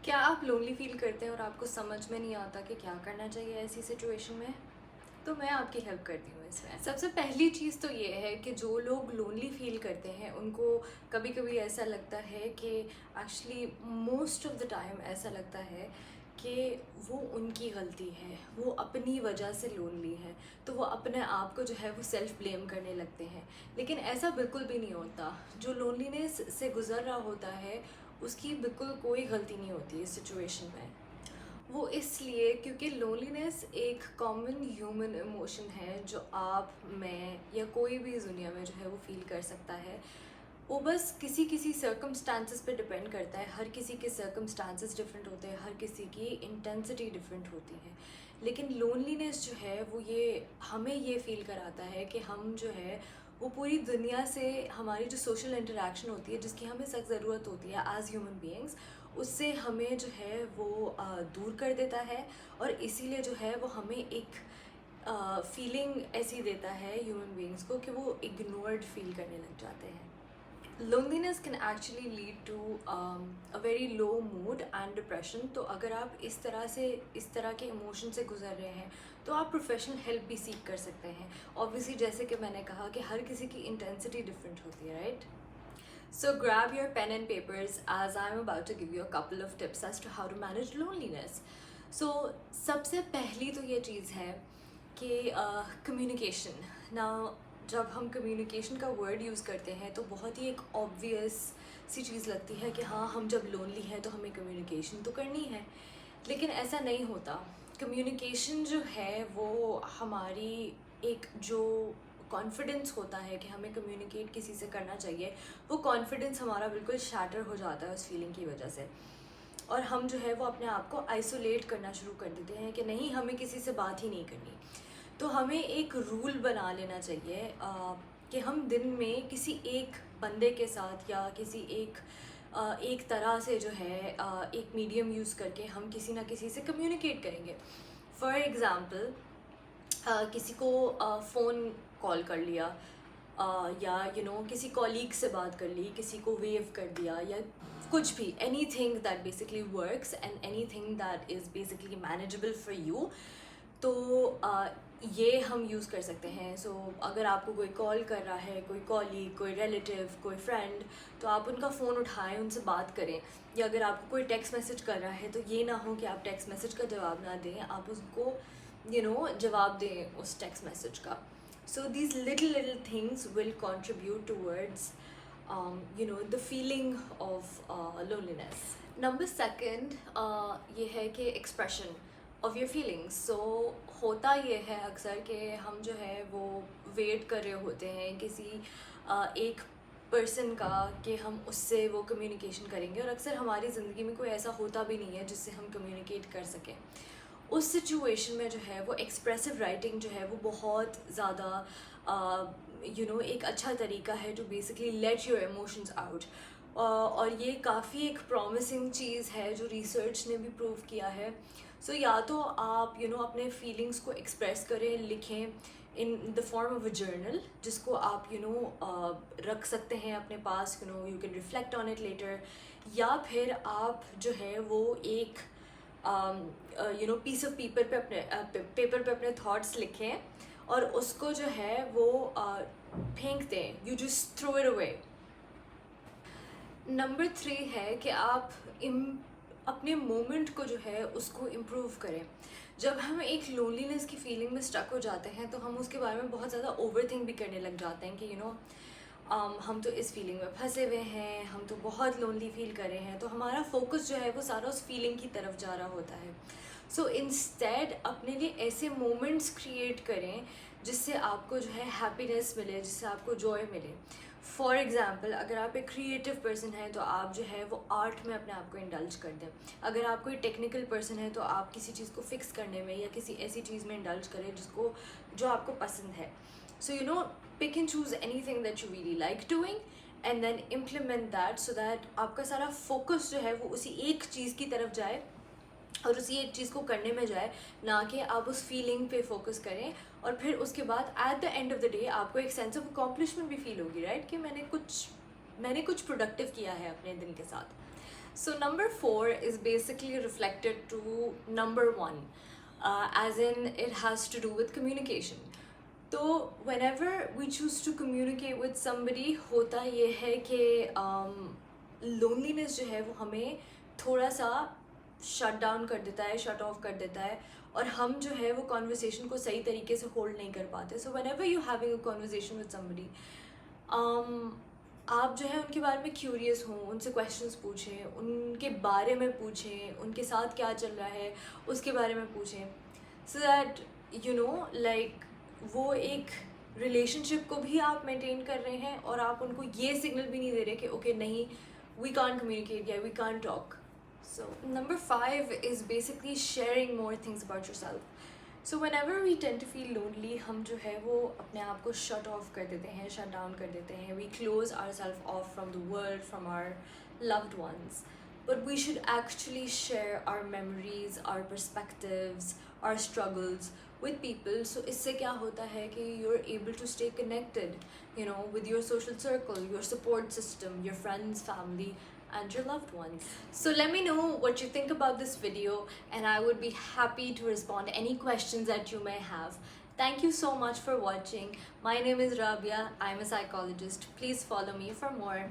क्या आप lonely feel करते हैं और आपको समझ में नहीं आता कि क्या करना चाहिए ऐसी सिचुएशन में? तो मैं आपकी हेल्प करती हूँ इसमें। सबसे पहली चीज़ तो ये है कि जो लोग लोनली फील करते हैं उनको कभी कभी ऐसा लगता है कि actually most of the time ऐसा लगता है कि वो उनकी गलती है, वो अपनी वजह से लोनली है, तो वो अपने आप को जो है वो सेल्फ ब्लेम करने लगते हैं। लेकिन ऐसा बिल्कुल भी नहीं होता। जो लोनलीनेस से गुज़र रहा होता है उसकी बिल्कुल कोई गलती नहीं होती इस सिचुएशन में। वो इसलिए क्योंकि लोनलीनेस एक कॉमन ह्यूमन इमोशन है जो आप, मैं या कोई भी इस दुनिया में जो है वो फील कर सकता है। वो बस किसी किसी सर्कमस्टांसेस पे डिपेंड करता है। हर किसी के सर्कमस्टांसेस डिफरेंट होते हैं, हर किसी की इंटेंसिटी डिफरेंट होती है। लेकिन लोनलीनेस जो है वो ये हमें ये फील कराता है कि हम जो है वो पूरी दुनिया से, हमारी जो सोशल इंटरेक्शन होती है जिसकी हमें सख्त ज़रूरत होती है एज ह्यूमन बीइंग्स, उससे हमें जो है वो दूर कर देता है। और इसीलिए जो है वो हमें एक फीलिंग ऐसी देता है ह्यूमन बीइंग्स को कि वो इग्नोर्ड फील करने लग जाते हैं। Loneliness can actually lead to a very low mood and depression. तो अगर आप इस तरह के इमोशन से गुजर रहे हैं तो आप प्रोफेशनल हेल्प भी सीख कर सकते हैं। ऑब्वियसली जैसे कि मैंने कहा कि हर किसी की इंटेंसिटी डिफरेंट होती है, right? So grab your pen and papers as I'm about to give you a couple of tips as to how to manage loneliness. So सबसे पहली तो ये चीज़ है कि कम्युनिकेशन ना। जब हम कम्युनिकेशन का वर्ड यूज़ करते हैं तो बहुत ही एक ऑब्वियस सी चीज़ लगती है कि हाँ, हम जब लोनली हैं तो हमें कम्युनिकेशन तो करनी है। लेकिन ऐसा नहीं होता। कम्युनिकेशन जो है वो हमारी एक जो कॉन्फिडेंस होता है कि हमें कम्युनिकेट किसी से करना चाहिए, वो कॉन्फिडेंस हमारा बिल्कुल शैटर हो जाता है उस फीलिंग की वजह से। और हम जो है वो अपने आप को आइसोलेट करना शुरू कर देते हैं कि नहीं, हमें किसी से बात ही नहीं करनी। तो हमें एक रूल बना लेना चाहिए कि हम दिन में किसी एक बंदे के साथ या किसी एक तरह से जो है एक मीडियम यूज़ करके हम किसी ना किसी से कम्युनिकेट करेंगे। फॉर एग्ज़ाम्पल, किसी को फ़ोन कॉल कर लिया, या किसी कॉलीग से बात कर ली, किसी को वेव कर दिया, या कुछ भी, any thing that basically works and any thing that is basically manageable for you. तो ये हम यूज़ कर सकते हैं। सो अगर आपको कोई कॉल कर रहा है, कोई कॉलीग, कोई रिलेटिव, कोई फ्रेंड, तो आप उनका फ़ोन उठाएं, उनसे बात करें। या अगर आपको कोई टेक्स्ट मैसेज कर रहा है तो ये ना हो कि आप टेक्स्ट मैसेज का जवाब ना दें, आप उसको जवाब दें उस टेक्स्ट मैसेज का। So these little little things will contribute towards the feeling of loneliness. Number second, ये है कि एक्सप्रेशन ऑफ योर फीलिंग्स। सो होता ये है अक्सर कि हम जो है वो वेट कर रहे होते हैं किसी एक पर्सन का कि हम उससे वो कम्युनिकेशन करेंगे, और अक्सर हमारी ज़िंदगी में कोई ऐसा होता भी नहीं है जिससे हम कम्युनिकेट कर सकें। उस सिचुएशन में जो है वो एक्सप्रेसिव राइटिंग जो है वो बहुत ज़्यादा एक अच्छा तरीका है to basically let your emotions out. और ये काफ़ी एक प्रॉमिसिंग चीज़ है जो रिसर्च ने भी प्रूव किया है। सो या तो आप अपने फीलिंग्स को एक्सप्रेस करें, लिखें in the form of a journal, जिसको आप रख सकते हैं अपने पास, you can reflect on it later. या फिर आप जो है वो एक पीस ऑफ पेपर पे अपने थॉट्स लिखें और उसको जो है वो फेंक दें, you just throw it away. Number 3 है कि आप अपने मोमेंट को जो है उसको इम्प्रूव करें। जब हम एक लोनलीनेस की फीलिंग में स्टक हो जाते हैं तो हम उसके बारे में बहुत ज़्यादा ओवर थिंक भी करने लग जाते हैं कि हम तो इस फीलिंग में फंसे हुए हैं, हम तो बहुत लोनली फील कर रहे हैं, तो हमारा फोकस जो है वो सारा उस फीलिंग की तरफ जा रहा होता है। सो इंस्टेड अपने लिए ऐसे मोमेंट्स क्रिएट करें जिससे आपको जो है हैप्पीनेस मिले, जिससे आपको जॉय मिले। फॉर एग्ज़ाम्पल, अगर आप एक क्रिएटिव पर्सन हैं तो आप जो है वो आर्ट में अपने आप को इंडल्ज कर दें। अगर आप कोई टेक्निकल पर्सन है तो आप किसी चीज़ को फिक्स करने में या किसी ऐसी चीज़ में इंडल्ज करें जो आपको पसंद है। So pick and choose anything that you really like doing and then implement that, so that आपका सारा फोकस जो है वो उसी एक चीज़ की तरफ जाए और उसी एक चीज़ को करने में जाए, ना कि आप उस फीलिंग पे फोकस करें। और फिर उसके बाद at the end of the day आपको एक सेंस ऑफ अकॉम्प्लिशमेंट भी फील होगी, राइट, कि मैंने कुछ प्रोडक्टिव किया है अपने दिन के साथ। So number 4 is basically reflected to number 1, as in it has to do with communication. तो whenever we choose to communicate with somebody, होता ये है कि loneliness जो है वो हमें थोड़ा सा शट डाउन कर देता है, शट ऑफ कर देता है, और हम जो है वो कॉन्वर्सेशन को सही तरीके से होल्ड नहीं कर पाते. सो whenever you having a conversation with somebody, आप जो है उनके बारे में क्यूरियस हों, उनसे क्वेश्चंस पूछें, उनके बारे में पूछें, उनके साथ क्या चल रहा है उसके बारे में पूछें, so that you know like वो एक रिलेशनशिप को भी आप मेंटेन कर रहे हैं और आप उनको ये सिग्नल भी नहीं दे रहे कि ओके नहीं, वी कांट कम्युनिकेट या we can't talk. So number 5 is basically sharing more things about yourself. So whenever we tend to feel lonely, हम जो है वो अपने आप को shut off कर देते हैं, shut down कर देते हैं. We close ourselves off from the world, from our loved ones. But we should actually share our memories, our perspectives, our struggles with people. So इससे क्या होता है कि you're able to stay connected, you know, with your social circle, your support system, your friends, family, and your loved ones. So let me know what you think about this video, and I would be happy to respond to any questions that you may have. Thank you so much for watching. My name is Rabia. I'm a psychologist. Please follow me for more.